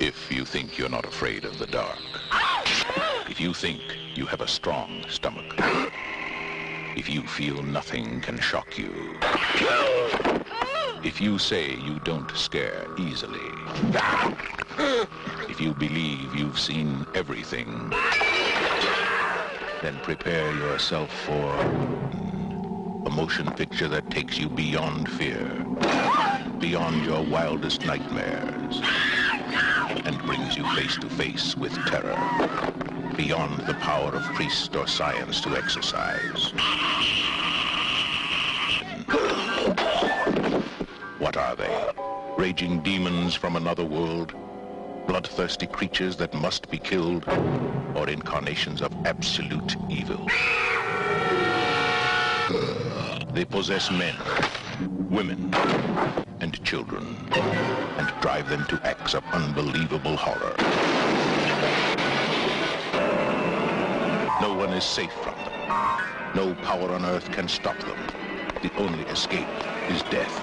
If you think you're not afraid of the dark, if you think you have a strong stomach, if you feel nothing can shock you, if you say you don't scare easily, if you believe you've seen everything, then prepare yourself for a motion picture that takes you beyond fear, beyond your wildest nightmares, and brings you face to face with terror, beyond the power of priest or science to exorcise. What are they? Raging demons from another world? Bloodthirsty creatures that must be killed? Or incarnations of absolute evil? They possess men, women, and children, and drive them to acts of unbelievable horror. No one is safe from them. No power on earth can stop them. The only escape is death.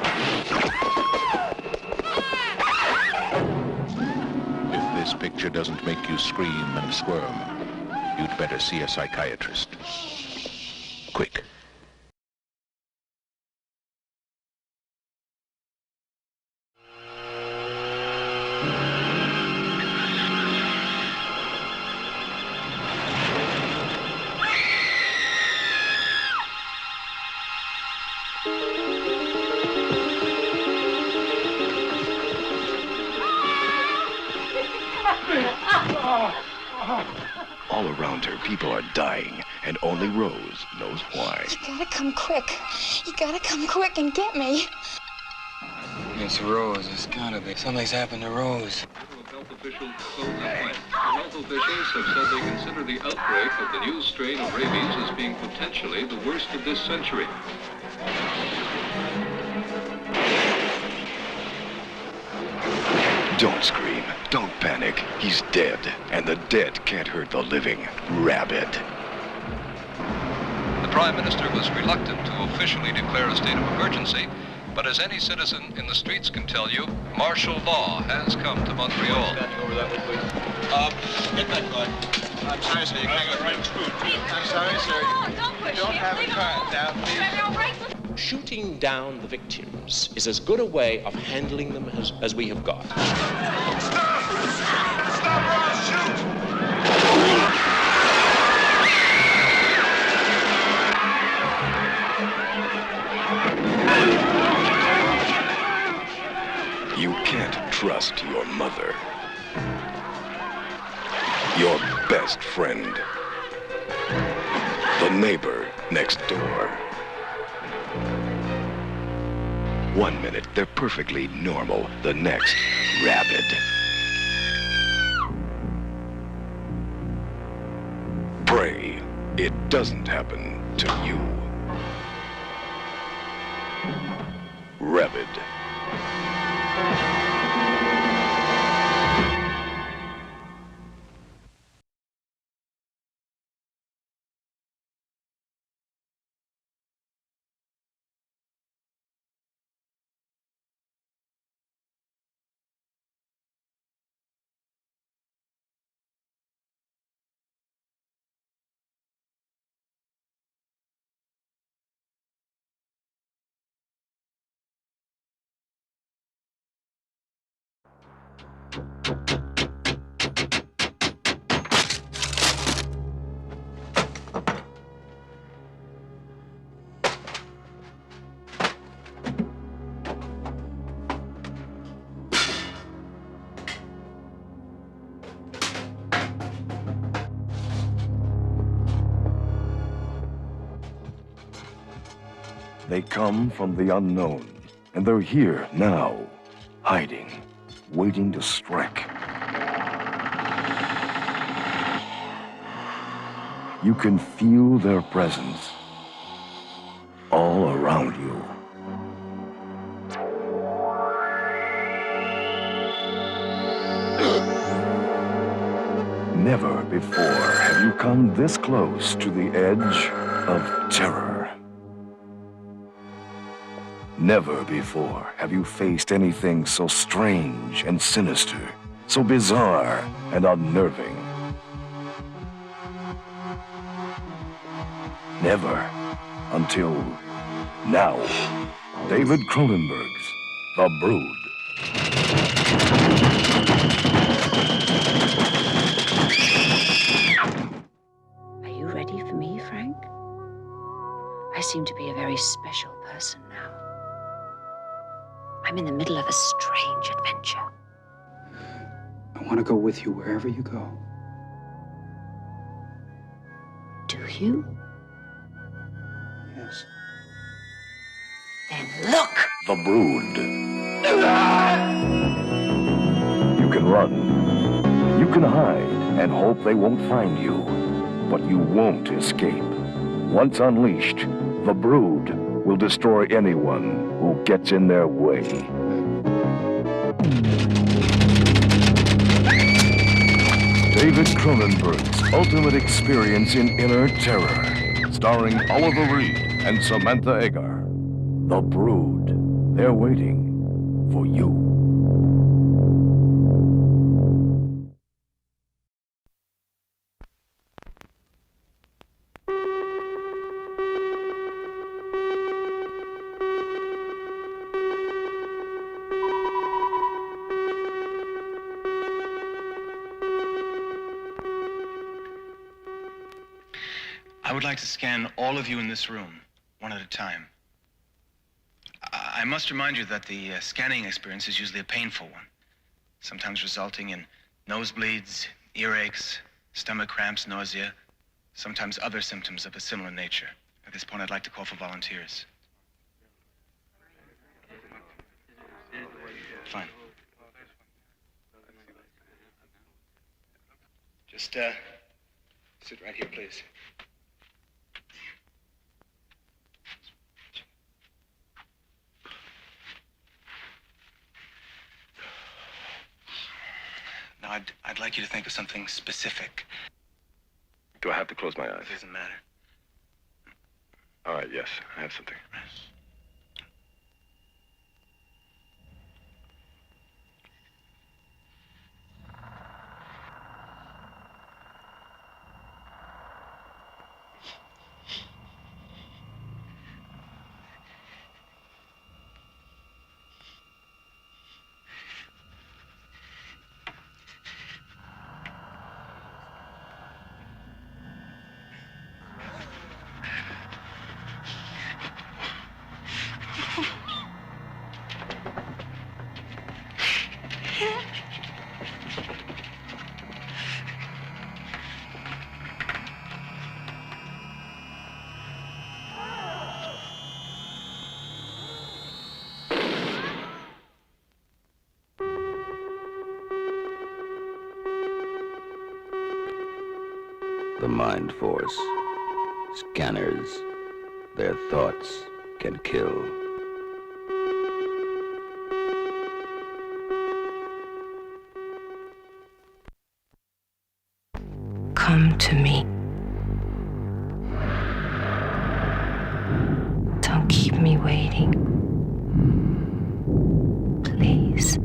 If this picture doesn't make you scream and squirm, you'd better see a psychiatrist. Quick. All around her, people are dying, and only Rose knows why. You gotta come quick. You gotta come quick and get me. It's Rose. It's gotta be. Something's happened to Rose. Health officials close the plant. Health officials have said they consider the outbreak of the new strain of rabies as being potentially the worst of this century. Don't scream. Don't panic. He's dead, and the dead can't hurt the living. Rabid. The Prime Minister was reluctant to officially declare a state of emergency, but as any citizen in the streets can tell you, martial law has come to Montreal. Over that way, please. Get that gun. I'm sorry, sir. You can't go through. I'm sorry, sir. You don't have a card now, please. Shooting down the victims is as good a way of handling them as we have got. Stop! Stop or I'll shoot! You can't trust your mother. Your best friend. The neighbor next door. 1 minute, they're perfectly normal. The next, rabid. Pray it doesn't happen to you. Rabid. They come from the unknown, and they're here now, hiding, waiting to strike. You can feel their presence all around you. Never before have you come this close to the edge of terror. Never before have you faced anything so strange and sinister, so bizarre and unnerving. Never until now. David Cronenberg's The Brood. Are you ready for me, Frank? I seem to be a very special person now. I'm in the middle of a strange adventure. I want to go with you wherever you go. Do you? Yes. Then look! The Brood. You can run. You can hide and hope they won't find you. But you won't escape. Once unleashed, the Brood will destroy anyone who gets in their way. David Cronenberg's ultimate experience in inner terror, starring Oliver Reed and Samantha Eggar. The Brood. They're waiting for you. I would like to scan all of you in this room, one at a time. I must remind you that the scanning experience is usually a painful one, sometimes resulting in nosebleeds, earaches, stomach cramps, nausea, sometimes other symptoms of a similar nature. At this point, I'd like to call for volunteers. Fine. Just sit right here, please. Now, I'd like you to think of something specific. Do I have to close my eyes? It doesn't matter. All right, yes, I have something. The mind force. Scanners. Their thoughts can kill. Come to me. Don't keep me waiting. Please.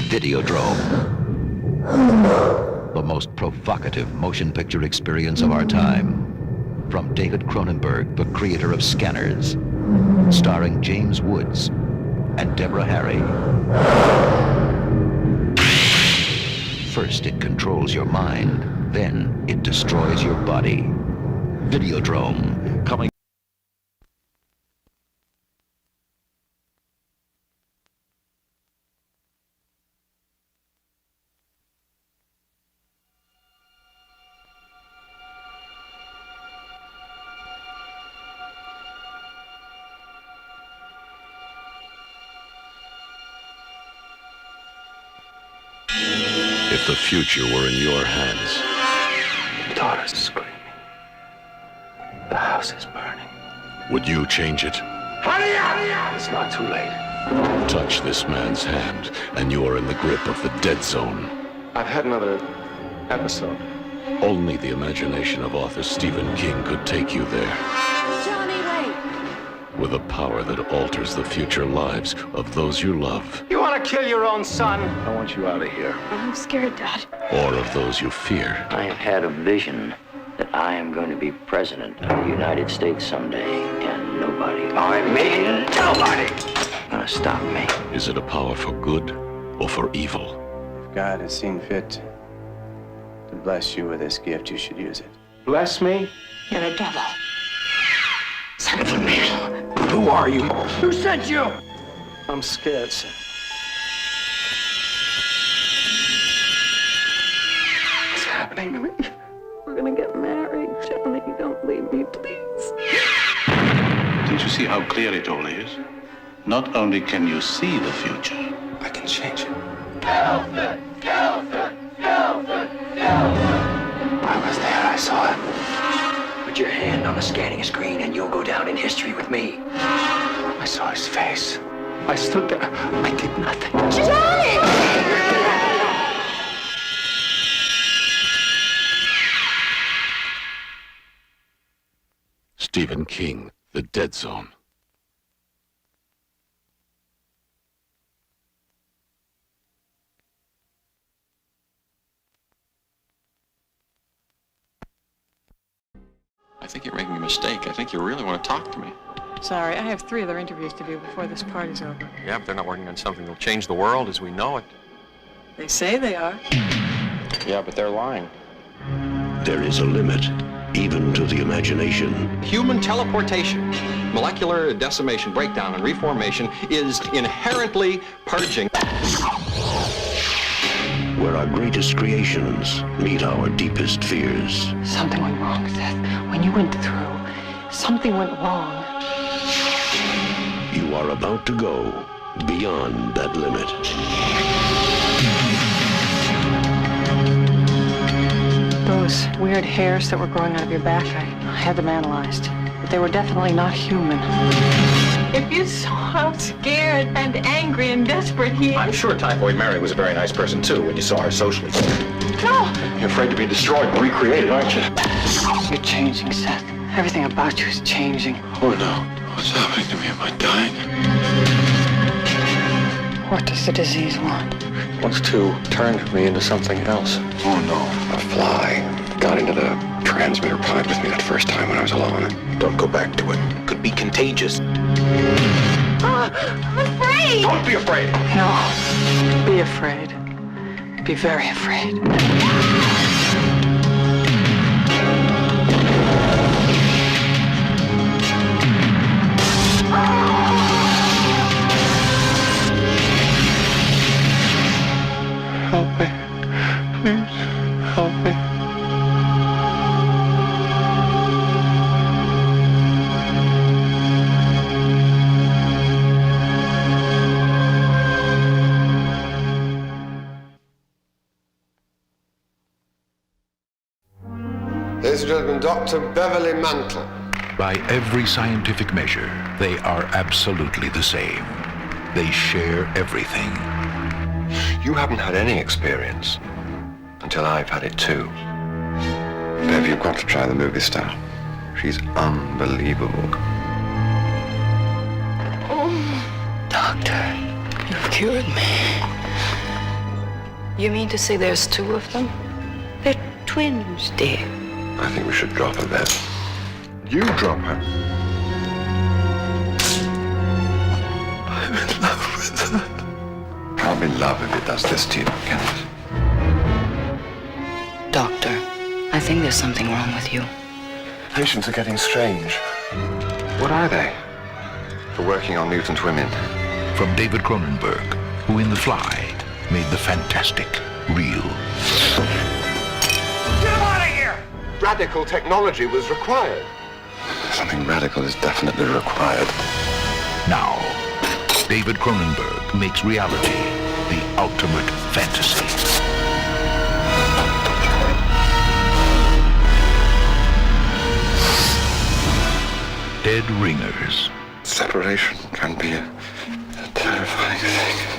Videodrome. The most provocative motion picture experience of our time. From David Cronenberg, the creator of Scanners. Starring James Woods and Deborah Harry. First, it controls your mind. Then, it destroys your body. Videodrome. Coming. If the future were in your hands. Daughter's screaming. house is burning. Would you change it? Hurry up! It's not too late. Touch this man's hand, and you are in the grip of the dead zone. I've had another episode. Only the imagination of author Stephen King could take you there. Johnny, wait! With a power that alters the future lives of those you love. You want to kill your own son? I want you out of here. I'm scared, Dad. Or of those you fear. I have had a vision that I am going to be president of the United States someday, and nobody, I mean nobody, gonna stop me. Is it a power for good or for evil? If God has seen fit to bless you with this gift, you should use it. Bless me? You're a devil. Son of a bitch. Who are you? Who sent you? I'm scared, sir. What's happening to me? We're gonna get married. Johnny, don't leave me, please. Don't you see how clear it all is? Not only can you see the future, I can change it. Nelson! Nelson! Nelson! Nelson! I was there, I saw it. Put your hand on the scanning screen and you'll go down in history with me. I saw his face. I stood there. I did nothing. Johnny! Stephen King, The Dead Zone. I think you're making a mistake. I think you really want to talk to me. Sorry, I have 3 other interviews to do before this party's over. Yeah, but they're not working on something that'll change the world as we know it. They say they are. Yeah, but they're lying. There is a limit, even to the imagination. Human teleportation, molecular decimation, breakdown, and reformation is inherently purging. Where our greatest creations meet our deepest fears. Something went wrong, Seth. When you went through, something went wrong. You are about to go beyond that limit. Those weird hairs that were growing out of your back, I had them analyzed. But they were definitely not human. If you saw how scared and angry and desperate he is... I'm sure Typhoid Mary was a very nice person, too, when you saw her socially. No! You're afraid to be destroyed and recreated, aren't you? You're changing, Seth. Everything about you is changing. oh no, what's happening to me? Am I dying? What does the disease want? Wants to turn me into something else. Oh no. A fly got into the transmitter pod with me that first time when I was alone. Don't go back to it. Could be contagious. I'm afraid! Don't be afraid! No. Be afraid. Be very afraid. Help me. Please, help me. Ladies and gentlemen, Dr. Beverly Mantle. By every scientific measure, they are absolutely the same. They share everything. You haven't had any experience until I've had it too. Bev, you've got to try the movie star. She's unbelievable. Oh, doctor, you've cured me. You mean to say there's 2 of them? They're twins, dear. I think we should drop her, Bev. You drop her. I'm in love with her. I'll be in love if it does this to you, Kenneth. Doctor, I think there's something wrong with you. Patients are getting strange. What are they? For working on mutant women. From David Cronenberg, who in The Fly made the fantastic real. Get him out of here! Radical technology was required. Something radical is definitely required. Now, David Cronenberg makes reality the ultimate fantasy. dead ringers. Separation can be a terrifying thing.